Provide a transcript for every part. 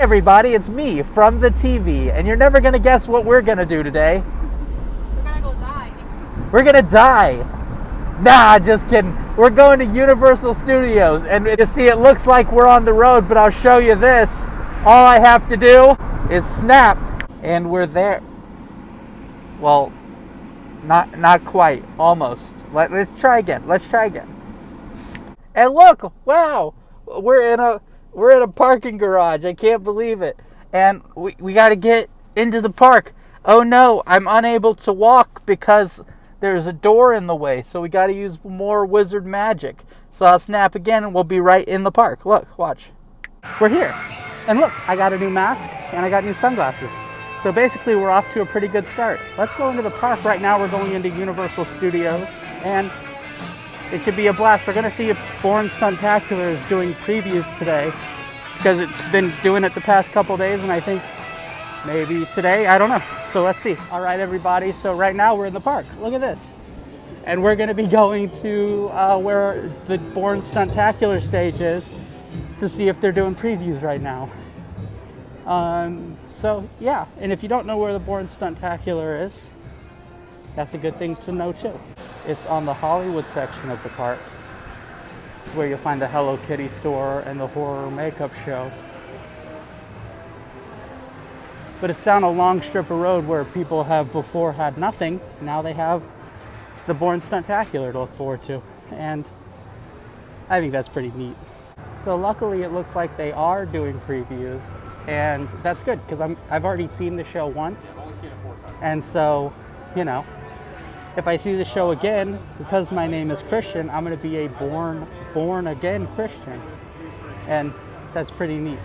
Everybody, it's me from the TV, and you're never gonna guess what we're gonna do today. We're gonna go die. We're gonna die. Nah, just kidding. We're going to Universal Studios, and you see, it looks like we're on the road, but I'll show you this. All I have to do is snap, and we're there. Well, not quite, almost. Let's try again. And look, wow, we're in a parking garage. I can't believe it. And we got to get into the park. Oh no, I'm unable to walk because there's a door in the way. So we got to use more wizard magic. So I'll snap again and we'll be right in the park. Look, watch. We're here. And look, I got a new mask and I got new sunglasses. So basically we're off to a pretty good start. Let's go into the park. Right now we're going into Universal Studios and it should be a blast. We're going to see if Bourne Stuntacular is doing previews today because it's been doing it the past couple days, and I think maybe today, I don't know. So let's see. All right, everybody. So right now we're in the park. Look at this. And we're going to be going to where the Bourne Stuntacular stage is to see if they're doing previews right now. So yeah, and if you don't know where the Bourne Stuntacular is, that's a good thing to know too. It's on the Hollywood section of the park, where you'll find the Hello Kitty store and the horror makeup show. But it's down a long strip of road where people have before had nothing. Now they have the Bourne Stuntacular to look forward to. And I think that's pretty neat. So luckily it looks like they are doing previews, and that's good because I've already seen the show once. I've only seen it 4 times. And so, you know, if I see the show again, because my name is Christian, I'm going to be a born again Christian. And that's pretty neat.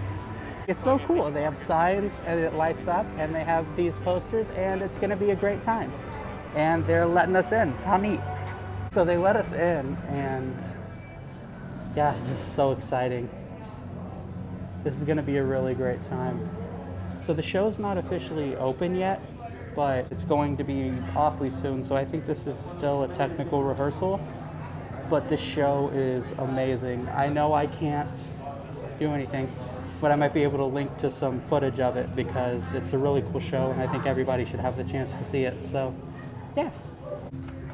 It's so cool. They have signs and it lights up, and they have these posters, and it's going to be a great time. And they're letting us in. How neat. So they let us in, and yeah, this is so exciting. This is going to be a really great time. So the show's not officially open yet, but it's going to be awfully soon. So I think this is still a technical rehearsal, but the show is amazing. I know I can't do anything, but I might be able to link to some footage of it because it's a really cool show, and I think everybody should have the chance to see it. So yeah.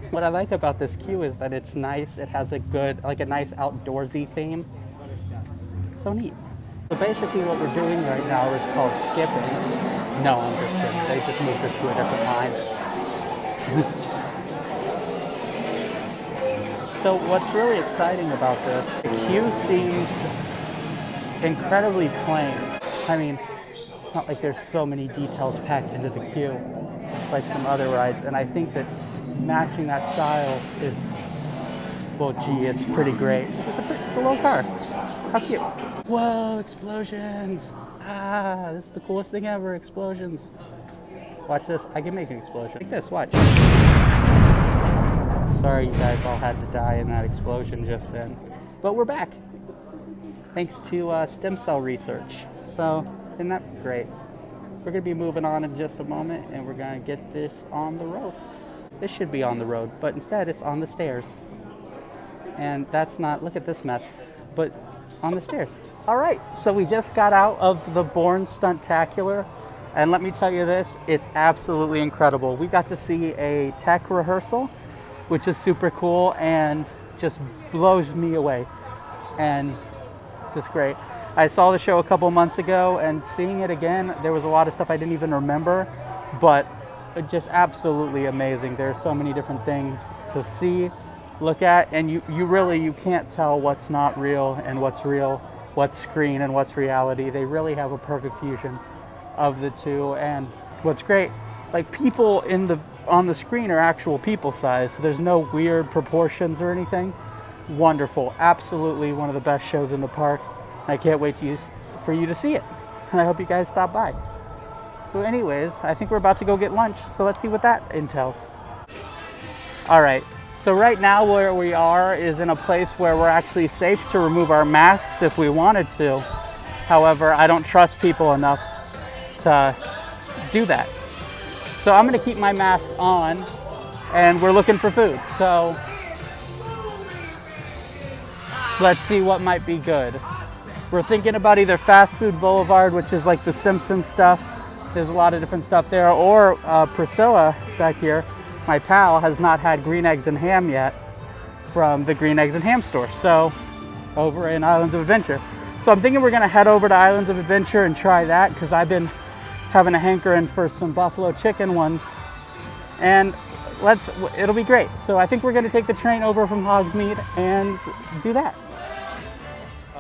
What I like about this queue is that it's nice. It has a good, like a nice outdoorsy theme. So neat. So basically what we're doing right now is called skipping. No, I'm just kidding. They just moved us to a different line. So what's really exciting about this, the queue seems incredibly plain. I mean, it's not like there's so many details packed into the queue like some other rides, and I think that matching that style is, well, gee, it's pretty great. It's a little car. How cute. Whoa, explosions. Ah, this is the coolest thing ever, explosions. Watch this, I can make an explosion. Like this, watch. Sorry you guys all had to die in that explosion just then. But we're back. Thanks to stem cell research. So, isn't that great? We're gonna be moving on in just a moment, and we're gonna get this on the road. This should be on the road, but instead it's on the stairs. And that's not, look at this mess, but on the stairs. All right, so we just got out of the Bourne Stuntacular, and let me tell you this, it's absolutely incredible. We got to see a tech rehearsal, which is super cool and just blows me away, and just great. I saw the show a couple months ago, and seeing it again, there was a lot of stuff I didn't even remember, but just absolutely amazing. There's so many different things to see, look at, and you can't tell what's not real and what's real, what's screen and what's reality. They really have a perfect fusion of the two. And what's great, like, people on the screen are actual people size, so there's no weird proportions or anything. Wonderful. Absolutely one of the best shows in the park. I can't wait for you to see it, and I hope you guys stop by. So anyways, I think we're about to go get lunch, so let's see what that entails. All right, so right now where we are is in a place where we're actually safe to remove our masks if we wanted to. However, I don't trust people enough to do that. So I'm gonna keep my mask on, and we're looking for food. So let's see what might be good. We're thinking about either Fast Food Boulevard, which is like the Simpsons stuff. There's a lot of different stuff there. Or Priscilla back here, my pal, has not had green eggs and ham yet from the green eggs and ham store. So over in Islands of Adventure. So I'm thinking we're gonna head over to Islands of Adventure and try that, because I've been having a hankering for some buffalo chicken ones. And it'll be great. So I think we're gonna take the train over from Hogsmeade and do that.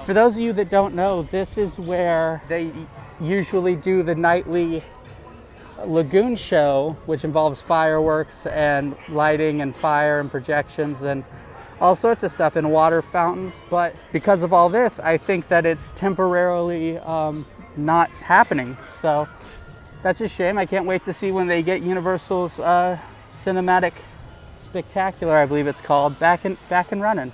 For those of you that don't know, this is where they usually do the nightly lagoon show, which involves fireworks and lighting and fire and projections and all sorts of stuff, and water fountains. But because of all this, I think that it's temporarily not happening. So that's a shame. I can't wait to see when they get Universal's Cinematic Spectacular, I believe it's called, back and running.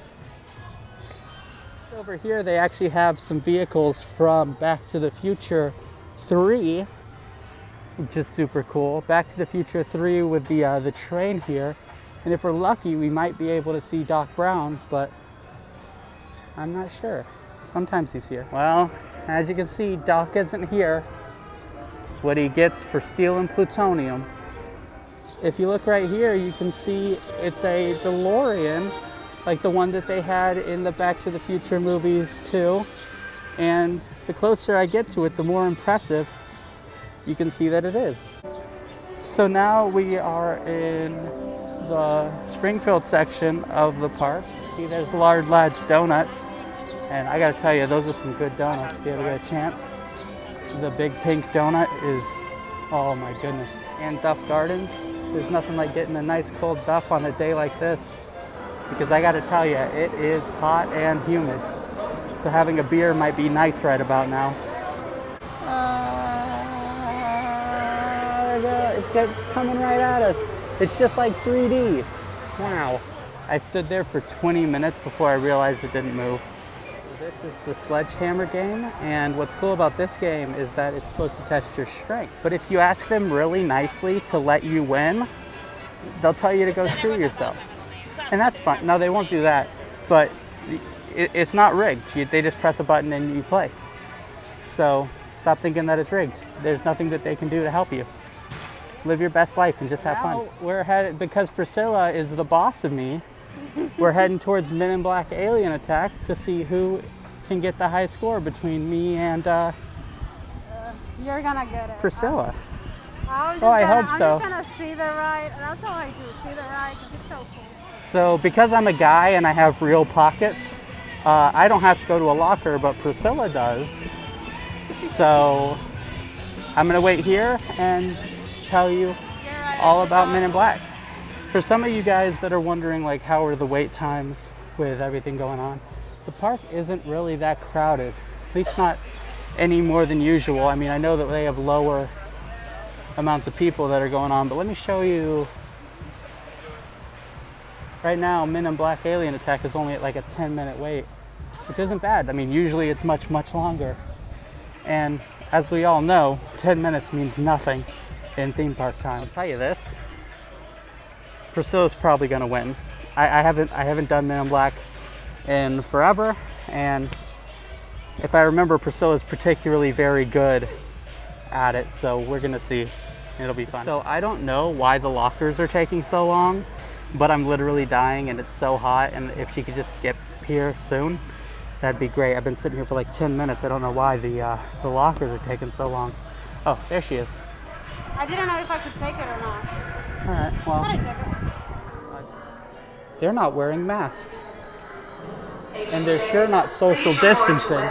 Over here they actually have some vehicles from Back to the Future 3, which is super cool. Back to the Future 3 with the train here. And if we're lucky, we might be able to see Doc Brown, but I'm not sure. Sometimes he's here. Well, as you can see, Doc isn't here. It's what he gets for stealing plutonium. If you look right here, you can see it's a DeLorean, like the one that they had in the Back to the Future movies too. And the closer I get to it, the more impressive you can see that it is. So now we are in the Springfield section of the park. See, there's Lard Lad's Donuts. And I gotta tell you, those are some good donuts if you ever get a chance. The Big Pink Donut is, oh my goodness. And Duff Gardens. There's nothing like getting a nice cold Duff on a day like this, because I gotta tell you, it is hot and humid. So having a beer might be nice right about now. It's coming right at us. It's just like 3D. Wow. I stood there for 20 minutes before I realized it didn't move. So this is the sledgehammer game, and what's cool about this game is that it's supposed to test your strength. But if you ask them really nicely to let you win, they'll tell you to go screw yourself. And that's fun. No, they won't do that, but it's not rigged. They just press a button and you play. So stop thinking that it's rigged. There's nothing that they can do to help you. Live your best life and just have fun. We're headed, because Priscilla is the boss of me, we're heading towards Men in Black Alien Attack to see who can get the high score between me and you're gonna get it. Priscilla. I hope so. I'm just gonna see the ride. That's all I do, see the ride, because it's so cool. So because I'm a guy and I have real pockets, I don't have to go to a locker, but Priscilla does. So I'm gonna wait here and tell you all about Men in Black. For some of you guys that are wondering, like, how are the wait times with everything going on, the park isn't really that crowded, at least not any more than usual. I mean, I know that they have lower amounts of people that are going on, but let me show you. Right now, Men in Black Alien Attack is only at like a 10-minute wait, which isn't bad. I mean, usually it's much, much longer. And as we all know, 10 minutes means nothing in theme park time. I'll tell you this, Priscilla's probably gonna win. I haven't done Men in Black in forever, and if I remember, Priscilla's particularly very good at it, so we're gonna see. It'll be fun. So I don't know why the lockers are taking so long, but I'm literally dying and it's so hot, and if she could just get here soon, that'd be great. I've been sitting here for like 10 minutes. I don't know why the lockers are taking so long. Oh, there she is. I didn't know if I could take it or not. All right, well, I take it. They're not wearing masks. And they're sure not social distancing.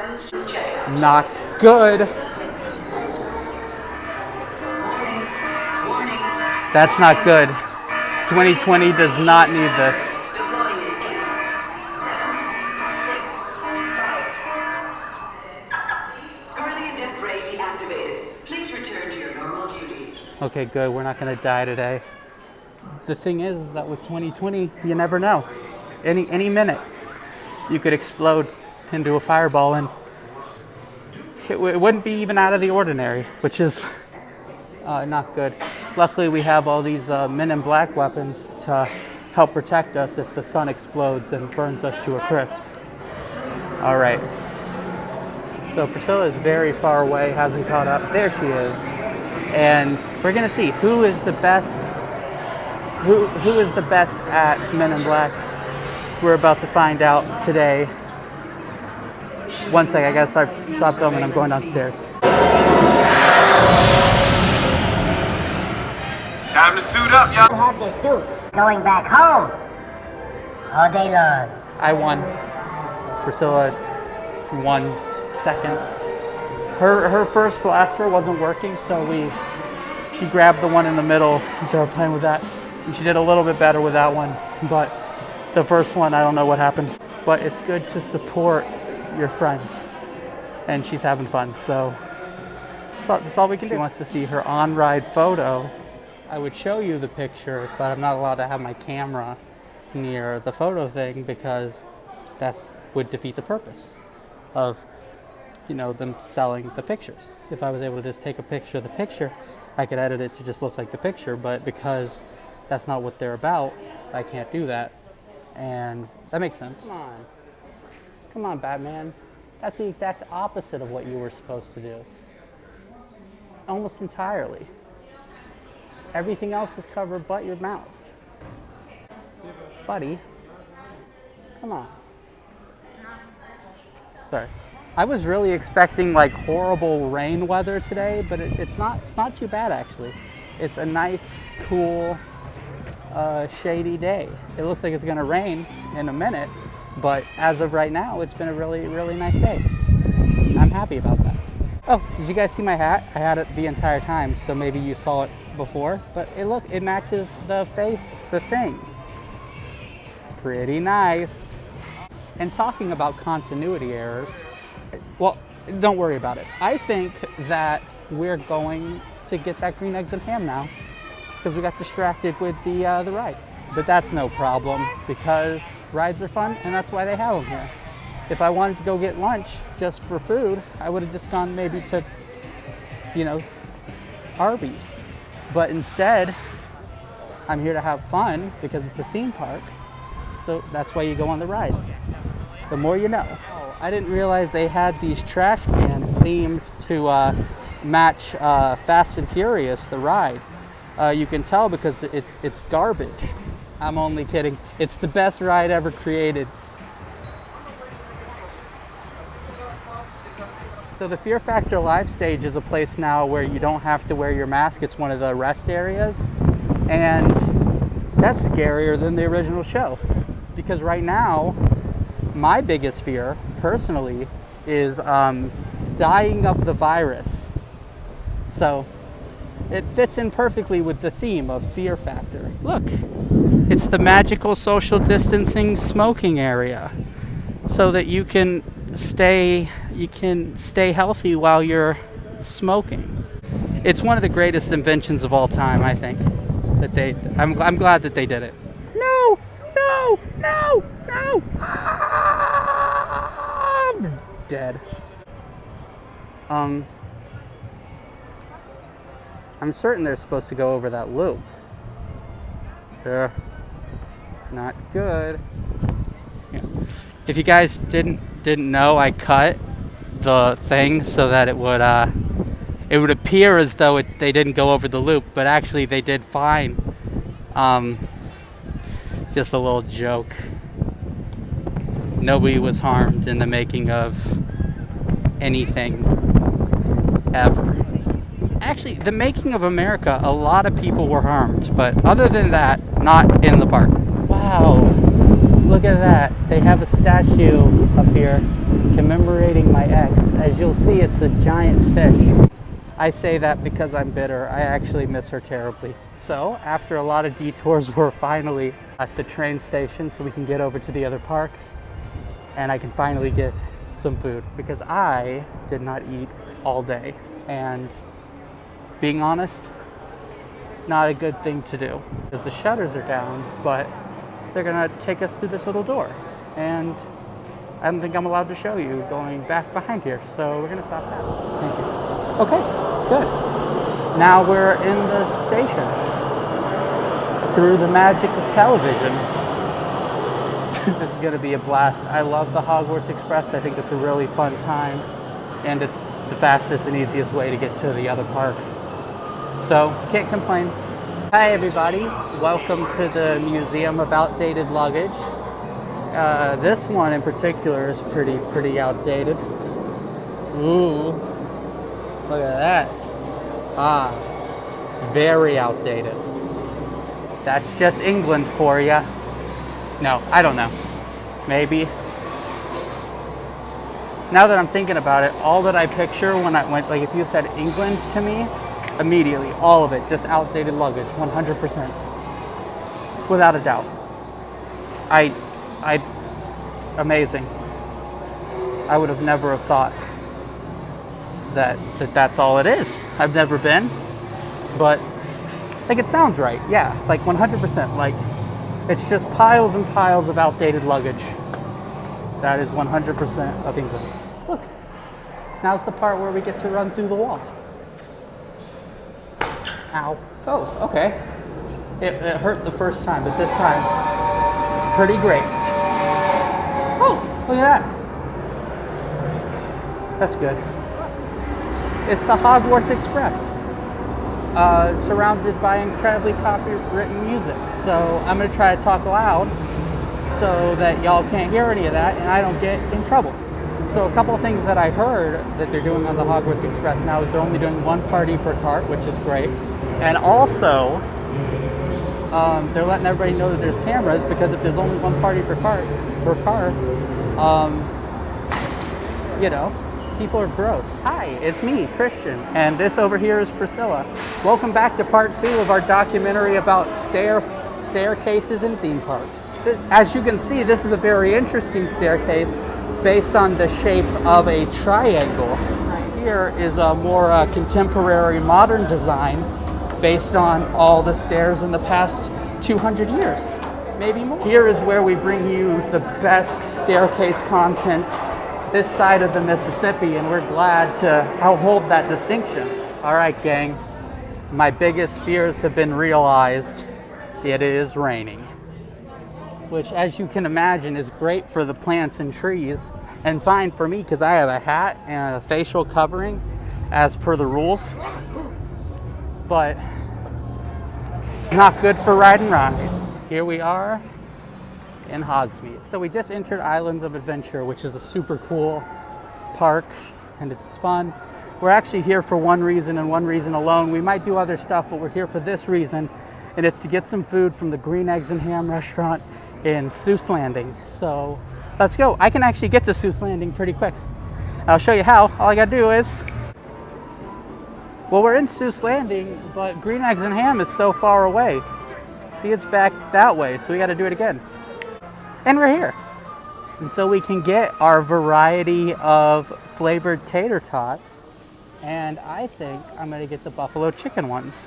Not good. That's not good. 2020 does not need this. Okay, good. We're not going to die today. The thing is that with 2020, you never know. Any minute, you could explode into a fireball, and it wouldn't be even out of the ordinary, which is not good. Luckily, we have all these Men in Black weapons to help protect us if the sun explodes and burns us to a crisp. All right. So Priscilla is very far away, hasn't caught up. There she is. And we're gonna see who is the best who is the best at Men in Black. We're about to find out today. One sec, I gotta stop filming. I'm going downstairs. Time to suit up, y'all. Have the suit going back home all day long. I won. Priscilla won second. Her first blaster wasn't working, so she grabbed the one in the middle and started playing with that. And she did a little bit better with that one, but the first one, I don't know what happened. But it's good to support your friends, and she's having fun, so that's all we can do. She wants to see her on-ride photo. I would show you the picture, but I'm not allowed to have my camera near the photo thing because that would defeat the purpose of, them selling the pictures. If I was able to just take a picture of the picture, I could edit it to just look like the picture, but because that's not what they're about, I can't do that. And that makes sense. Come on, Batman. That's the exact opposite of what you were supposed to do. Almost entirely. Everything else is covered but your mouth. Buddy, come on. Sorry. I was really expecting like horrible rain weather today, but it's not too bad actually. It's a nice, cool, shady day. It looks like it's gonna rain in a minute, but as of right now, it's been a really, really nice day. I'm happy about that. Oh, did you guys see my hat? I had it the entire time, so maybe you saw it before, but it matches the thing. Pretty nice. And talking about continuity errors, well, don't worry about it. I think that we're going to get that green eggs and ham now because we got distracted with the ride. But that's no problem because rides are fun and that's why they have them here. If I wanted to go get lunch just for food, I would have just gone maybe to, Arby's. But instead, I'm here to have fun because it's a theme park. So that's why you go on the rides. The more you know. Oh, I didn't realize they had these trash cans themed to match Fast and Furious, the ride. You can tell because it's garbage. I'm only kidding. It's the best ride ever created. So the Fear Factor Live stage is a place now where you don't have to wear your mask. It's one of the rest areas. And that's scarier than the original show. Because right now, my biggest fear, personally, is dying of the virus. So it fits in perfectly with the theme of Fear Factor. Look, it's the magical social distancing smoking area so that you can stay healthy while you're smoking. It's one of the greatest inventions of all time, I think. I'm glad that they did it. No! I'm dead. I'm certain they're supposed to go over that loop. Not good. Yeah. If you guys didn't know, I cut the thing so that it would appear as though they didn't go over the loop, but actually they did fine. Just a little joke. Nobody was harmed in the making of anything ever. Actually, the making of America, a lot of people were harmed, but other than that, not in the park. Wow, look at that. They have a statue up here commemorating my ex. As you'll see, it's a giant fish. I say that because I'm bitter. I actually miss her terribly. So, after a lot of detours, we're finally at the train station so we can get over to the other park and I can finally get some food because I did not eat all day. And being honest, not a good thing to do because the shutters are down, but they're gonna take us through this little door. And I don't think I'm allowed to show you going back behind here, so we're gonna stop that. Thank you. Okay, good. Now we're in the station. Through the magic of television. This is gonna be a blast. I love the Hogwarts Express. I think it's a really fun time. and it's the fastest and easiest way to get to the other park. So, can't complain. Hi everybody, welcome to the Museum of Outdated Luggage. This one in particular is pretty outdated. Ooh, look at that. Ah, very outdated. That's just England for ya. No, I don't know. Maybe. Now that I'm thinking about it, all that I picture when I went, like if you said England to me, immediately, all of it, just outdated luggage, 100%. Without a doubt. Amazing. I would have never have thought that's all it is. I've never been, but like it sounds right. Yeah, like 100%. Like it's just piles and piles of outdated luggage. That is 100% of England. Look, now's the part where we get to run through the wall. Ow. Oh, okay. It hurt the first time, but this time, pretty great. Oh, look at that. That's good. It's the Hogwarts Express, surrounded by incredibly copywritten music. So I'm going to try to talk loud so that y'all can't hear any of that and I don't get in trouble. So a couple of things that I heard that they're doing on the Hogwarts Express now is they're only doing one party per cart, which is great. And also, they're letting everybody know that there's cameras, because if there's only one party per car, you know, people are gross. Hi, it's me, Christian, and this over here is Priscilla. Welcome back to part 2 of our documentary about staircases in theme parks. As you can see, this is a very interesting staircase based on the shape of a triangle. Here is a more contemporary modern design based on all the stairs in the past 200 years, maybe more. Here is where we bring you the best staircase content this side of the Mississippi, and we're glad to hold that distinction. All right, gang, my biggest fears have been realized. It is raining, which, as you can imagine, is great for the plants and trees, and fine for me because I have a hat and a facial covering as per the rules, but it's not good for riding rides. Here we are in Hogsmeade. So we just entered Islands of Adventure, which is a super cool park, and it's fun. We're actually here for one reason and one reason alone. We might do other stuff, but we're here for this reason, and it's to get some food from the Green Eggs and Ham restaurant in Seuss Landing. So let's go. I can actually get to Seuss Landing pretty quick. I'll show you how. All I gotta do is, well, we're in Seuss Landing, but Green Eggs and Ham is so far away. See, it's back that way, so we gotta do it again. And we're here. And so we can get our variety of flavored tater tots, and I think I'm gonna get the buffalo chicken ones.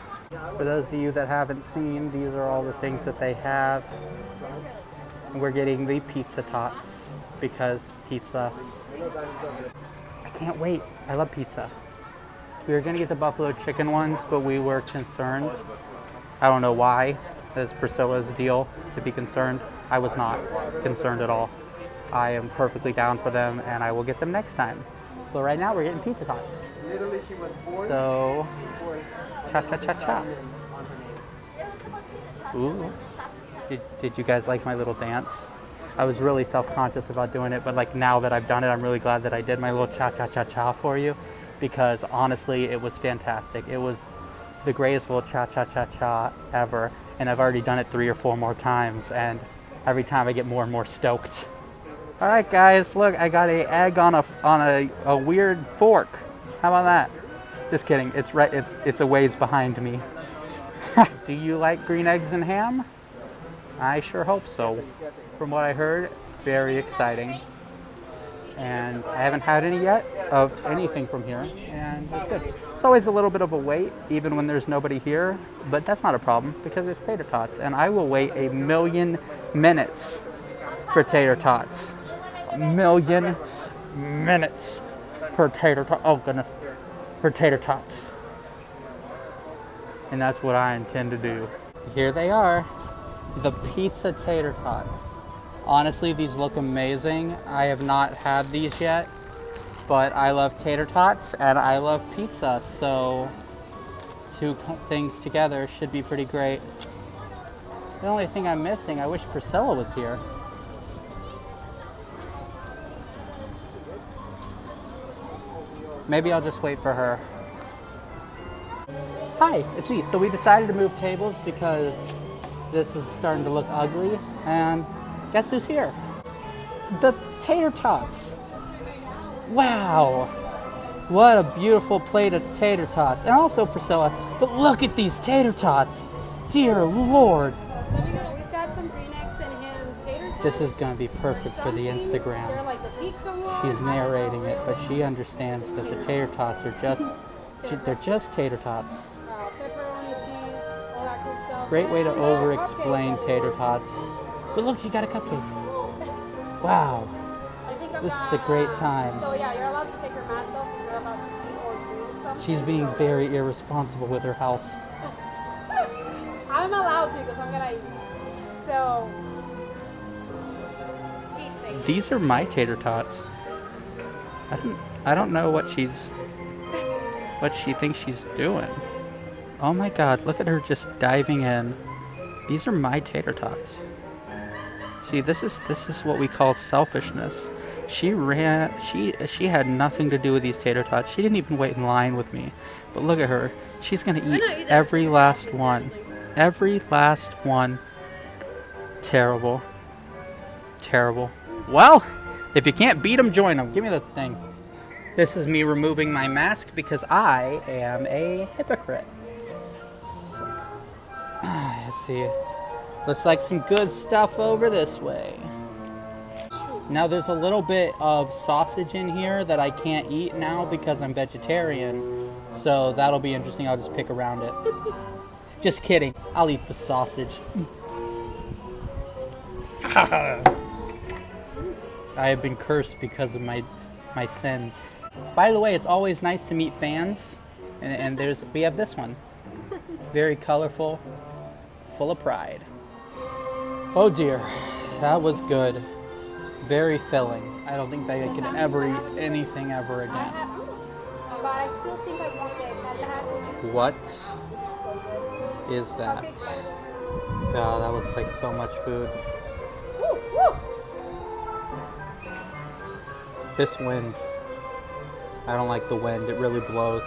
For those of you that haven't seen, these are all the things that they have. And we're getting the pizza tots because pizza. I can't wait. I love pizza. We were gonna get the buffalo chicken ones, but we were concerned. I don't know why. It's Priscilla's deal to be concerned. I was not concerned at all. I am perfectly down for them, and I will get them next time. But right now we're getting pizza tots. So, cha-cha-cha-cha. Ooh. Did you guys like my little dance? I was really self-conscious about doing it, but like now that I've done it, I'm really glad that I did my little cha-cha-cha-cha for you, because honestly, it was fantastic. It was the greatest little cha-cha-cha-cha ever, and I've already done it 3 or 4 more times, and every time I get more and more stoked. All right, guys, look, I got an egg on a weird fork. How about that? Just kidding. It's right. It's a ways behind me. Do you like green eggs and ham? I sure hope so. From what I heard, very exciting. And I haven't had any yet of anything from here, and it's good. It's always a little bit of a wait, even when there's nobody here, but that's not a problem because it's tater tots, and I will wait 1,000,000 minutes for tater tots. 1,000,000 minutes for tater tots. Oh goodness, for tater tots. And that's what I intend to do. Here they are, the pizza tater tots. Honestly, these look amazing. I have not had these yet, but I love tater tots and I love pizza, so two things together should be pretty great. The only thing I'm missing, I wish Priscilla was here. Maybe I'll just wait for her. Hi, it's me. So we decided to move tables because this is starting to look ugly, and guess who's here? The Tater Tots. Wow, what a beautiful plate of tater tots. And also Priscilla, but look at these tater tots. Dear Lord. We've got some green eggs and ham tater tots. This is gonna be perfect for the Instagram. They're like the pizza ones. She's narrating it, but she understands that the tater tots are they're just tater tots. Pepperoni, cheese, all that cool stuff. Great way to And, over-explain cupcake. tater tots. But look, she got a cupcake. Wow. I think I'm This is a great time. So yeah, you're allowed to take your mask off if you're about to eat or drink something. She's being so very irresponsible with her health. I'm allowed to because I'm gonna eat. So cheap thing. These are my tater tots. I don't know what she thinks she's doing. Oh my god, look at her just diving in. These are my tater tots. See, this is what we call selfishness. She had nothing to do with these tater tots. She didn't even wait in line with me. But look at her. She's gonna eat every last one. Every last one. Terrible. Terrible. Well, if you can't beat them, join them. Give me the thing. This is me removing my mask because I am a hypocrite. So, let's see. Looks like some good stuff over this way. Now there's a little bit of sausage in here that I can't eat now because I'm vegetarian. So that'll be interesting. I'll just pick around it. Just kidding. I'll eat the sausage. I have been cursed because of my sins. By the way, it's always nice to meet fans. And we have this one. Very colorful, full of pride. Oh dear, that was good. Very filling. I don't think that I could ever eat anything ever again. But I still think I want the cupcake. What is that? God, that looks like so much food. Woo, woo. This wind. I don't like the wind. It really blows.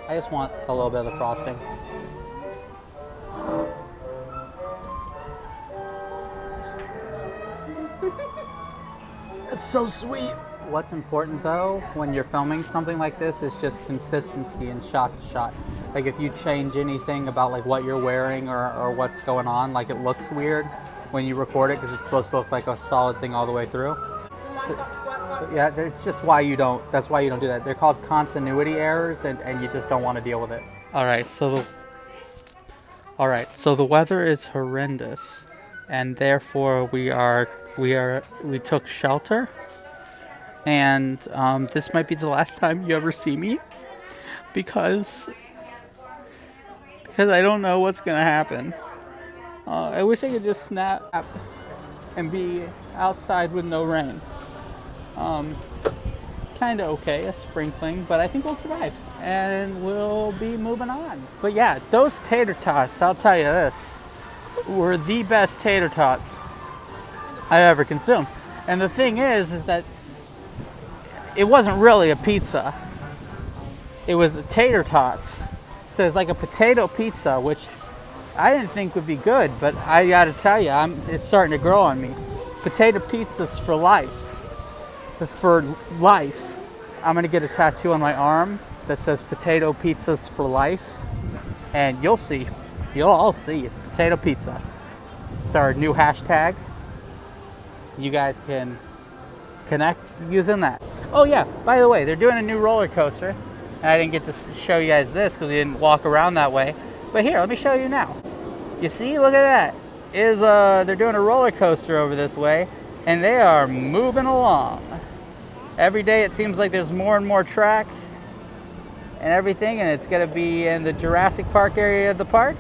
I just want a little bit of the frosting. It's so sweet. What's important though, when you're filming something like this, is just consistency and shot to shot. Like if you change anything about like what you're wearing or what's going on, like it looks weird when you record it because it's supposed to look like a solid thing all the way through. So, yeah, it's just why you don't. That's why you don't do that. They're called continuity errors, and you just don't want to deal with it. All right, so the weather is horrendous, and therefore we took shelter. And this might be the last time you ever see me, because I don't know what's gonna happen. I wish I could just snap and be outside with no rain. Kind of okay, a sprinkling, but I think we'll survive and we'll be moving on. But yeah, those tater tots, I'll tell you this, were the best tater tots I ever consumed. And the thing is that it wasn't really a pizza. It was a tater tots. So it's like a potato pizza, which I didn't think would be good, but I gotta tell you, it's starting to grow on me. Potato pizzas for life. For life. I'm gonna get a tattoo on my arm that says potato pizzas for life, and you'll see. You'll all see. Potato pizza. It's our new hashtag. You guys can connect using that. Oh yeah, by the way, they're doing a new roller coaster. And I didn't get to show you guys this because we didn't walk around that way. But here, let me show you now. You see, look at that. They're doing a roller coaster over this way, and they are moving along. Every day it seems like there's more and more track and everything, and it's gonna be in the Jurassic Park area of the park,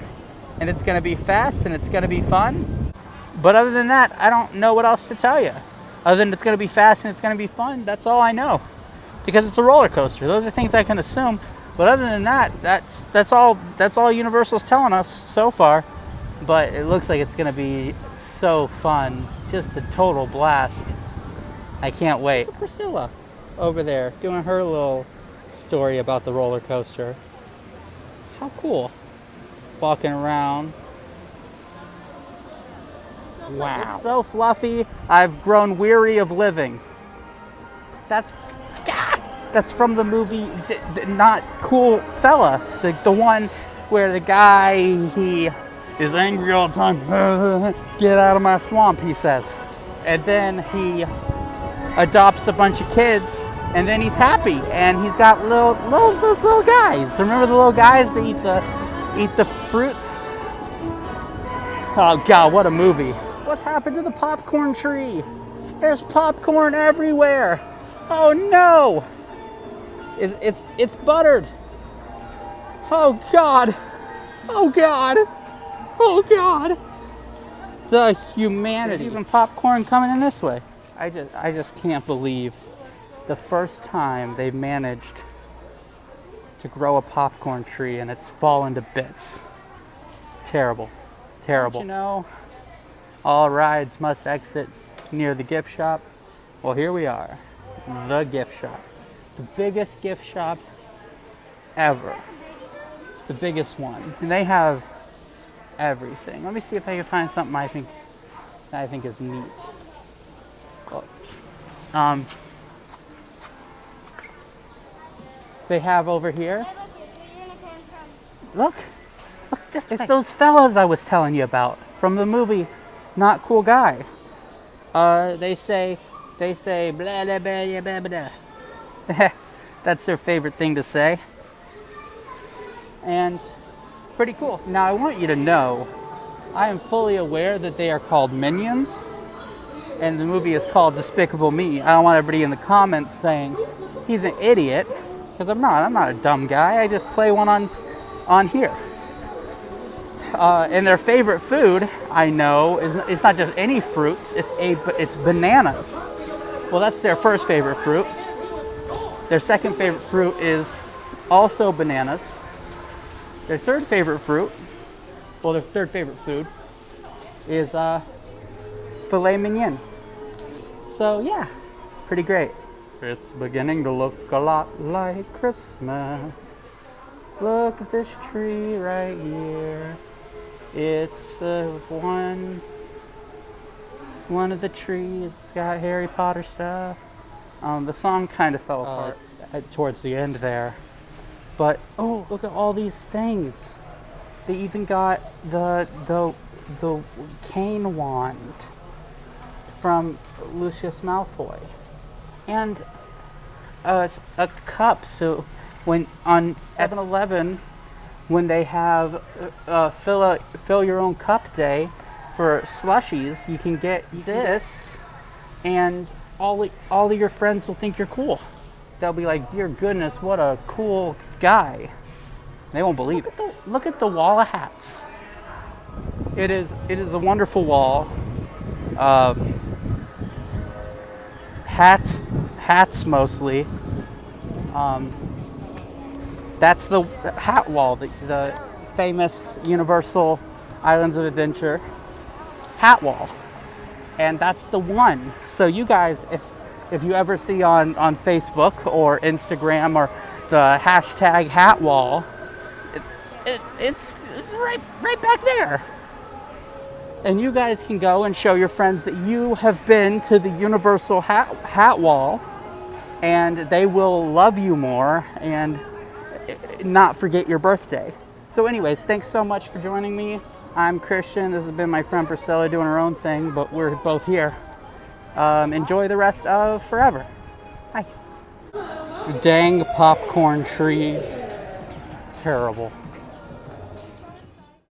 and it's gonna be fast and it's gonna be fun. But other than that, I don't know what else to tell you. Other than it's gonna be fast and it's gonna be fun, that's all I know. because it's a roller coaster. Those are things I can assume. But other than that, that's all Universal's telling us so far. But it looks like it's gonna be so fun, just a total blast. I can't wait. Priscilla over there doing her little story about the roller coaster. How cool. Walking around. Wow. It's so fluffy, I've grown weary of living. That's from the movie Not Cool Fella. The one where the guy, he is angry all the time. Get out of my swamp, he says. And then he adopts a bunch of kids, and then he's happy, and he's got those little guys. Remember the little guys that eat the fruits? Oh God, what a movie! What's happened to the popcorn tree? There's popcorn everywhere. Oh no! It's buttered. Oh God! Oh God! Oh God! The humanity. There's even popcorn coming in this way. I just can't believe the first time they've managed to grow a popcorn tree and it's fallen to bits. Terrible. Terrible. Don't you know, all rides must exit near the gift shop. Well, here we are. The gift shop. The biggest gift shop ever. It's the biggest one. And they have everything. Let me see if I can find something I think is neat. They have over here. Look this way. It's those fellas I was telling you about from the movie Not Cool Guy. They say blah blah blah blah blah. That's their favorite thing to say. And pretty cool. Now I want you to know, I am fully aware that they are called minions, and the movie is called Despicable Me. I don't want everybody in the comments saying he's an idiot, because I'm not a dumb guy. I just play one on here. And their favorite food, I know, it's not just any fruits. It's bananas. Well, that's their first favorite fruit. Their second favorite fruit is also bananas. Their third favorite fruit, well, their third favorite food is filet mignon. So yeah, pretty great. It's beginning to look a lot like Christmas. Look at this tree right here. It's one of the trees. It's got Harry Potter stuff. The song kind of fell apart towards the end there. But oh, look at all these things. They even got the cane wand from Lucius Malfoy, and a cup. So when on 7-Eleven, when they have fill your own cup day for slushies, you can get this, and all of your friends will think you're cool. They'll be like, dear goodness, what a cool guy. They won't believe it. Look at the wall of hats. It is a wonderful wall. Hats mostly. That's the hat wall, the famous Universal Islands of Adventure hat wall. And that's the one. So you guys, if you ever see on Facebook or Instagram or the hashtag hat wall, it's right back there. And you guys can go and show your friends that you have been to the Universal hat wall, and they will love you more and not forget your birthday. So anyways, thanks so much for joining me. I'm Christian. This has been my friend Priscilla doing her own thing, but we're both here. Enjoy the rest of Forever. Bye. Dang popcorn trees. Terrible.